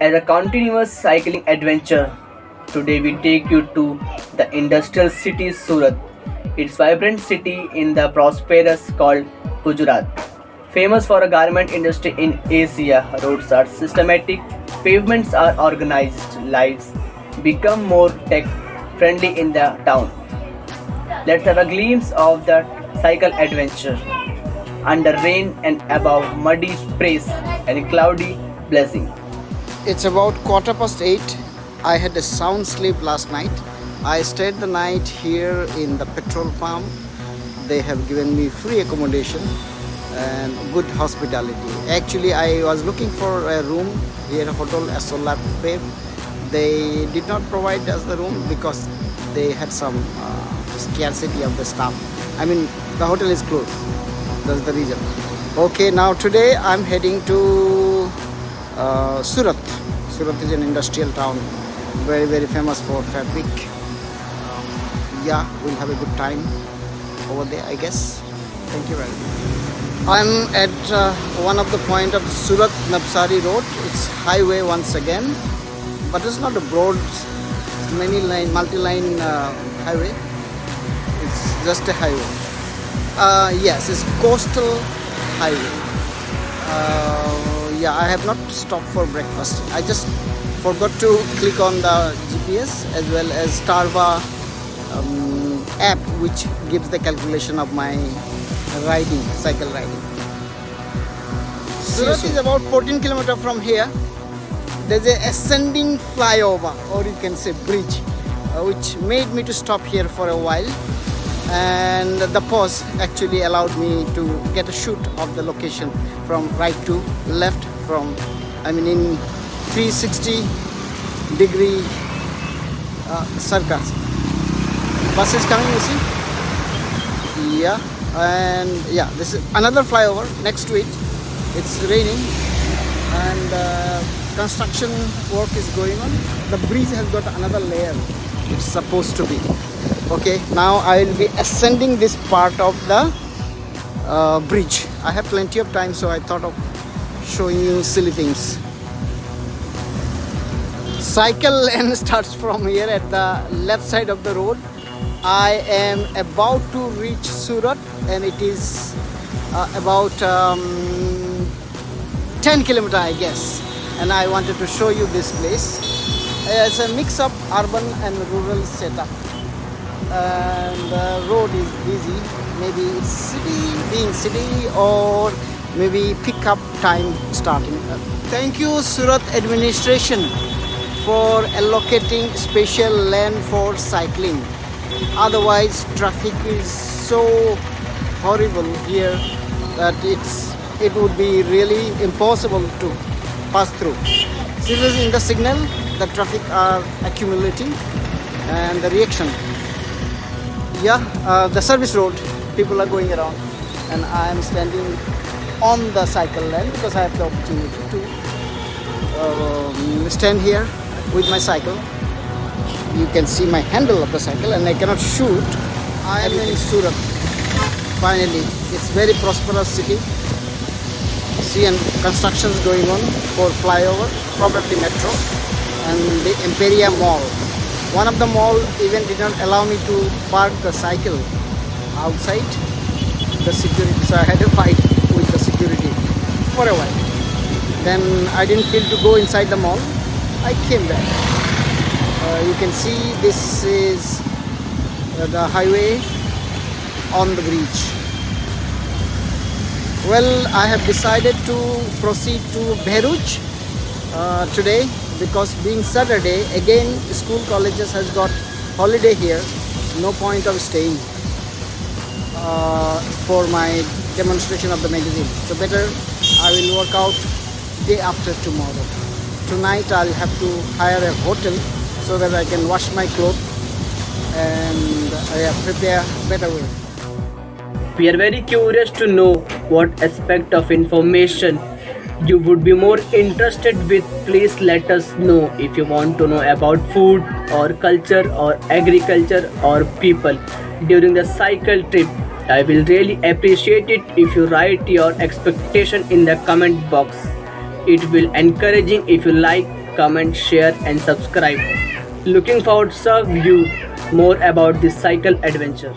As a continuous cycling adventure, today we take you to the industrial city Surat. Its vibrant city in the prosperous called Gujrat. Famous for a garment industry in Asia, roads are systematic, pavements are organized, lives become more tech friendly in the town. Let's have a glimpse of the cycle adventure under rain and above muddy sprays and cloudy blessing. It's about quarter past 8. I had a sound sleep last night. I stayed the night here in the petrol pump. They have given me free accommodation and good hospitality. Actually, I was looking for a room here, Hotel Asolap. They did not provide us the room because they had some scarcity of the staff. I mean, the hotel is closed. That's the reason. Okay, now today I'm heading to Surat. Surat is an industrial town, very famous for fabric. Yeah, we'll have a good time over there, I guess. Thank you very much. I'm at one of the point of Surat Navsari Road. It's highway once again, but it's not a broad, many line, multi-line highway. It's just a highway. Yes, it's coastal highway. Yeah, I have not stopped for breakfast. I just forgot to click on the GPS as well as Starva app, which gives the calculation of my riding, cycle riding. Surat is about 14 kilometers from here. There's a ascending flyover, or you can say bridge, which made me to stop here for a while. And the pause actually allowed me to get a shoot of the location from right to left, from in 360 degree circles. Bus is coming, you see. Yeah, and yeah, this is another flyover next to it. It's raining and construction work is going on. The bridge has got another layer. It's supposed to be. Okay, now I will be ascending this part of the bridge. I have plenty of time, so I thought of showing you silly things. Cycle lane starts from here at the left side of the road. I am about to reach Surat, and it is about 10 kilometers, I guess. And I wanted to show you this place. It's a mix of urban and rural setup. And the road is busy. Maybe it's city or maybe pickup time starting. Thank you, Surat administration, for allocating special lane for cycling. Otherwise, traffic is so horrible here that it would be really impossible to pass through. Seriously, in the signal, the traffic are accumulating, and the reaction. Yeah, the service road, people are going around, and I am standing on the cycle lane because I have the opportunity to stand here with my cycle. You can see my handle of the cycle, and I cannot shoot. I am in Surat. Finally, it's very prosperous city. See, and construction is going on for flyover, probably metro, and the Imperia Mall. One of the mall even did not allow me to park the cycle outside the security, so I had a fight with the security for a while. Then I didn't feel to go inside the mall. I came back. You can see this is the highway on the bridge. Well, I have decided to proceed to Bharuch today because being Saturday, again school colleges has got holiday here. No point of staying for my demonstration of the magazine. So better I will work out day after tomorrow. Tonight I'll have to hire a hotel so that I can wash my clothes and prepare better way. We are very curious to know what aspect of information you would be more interested with. Please let us know if you want to know about food or culture or agriculture or people during the cycle trip. I will really appreciate it if you write your expectation in the comment box. It will encouraging if you like comment, share, and subscribe. Looking forward to serve you more about this cycle adventure.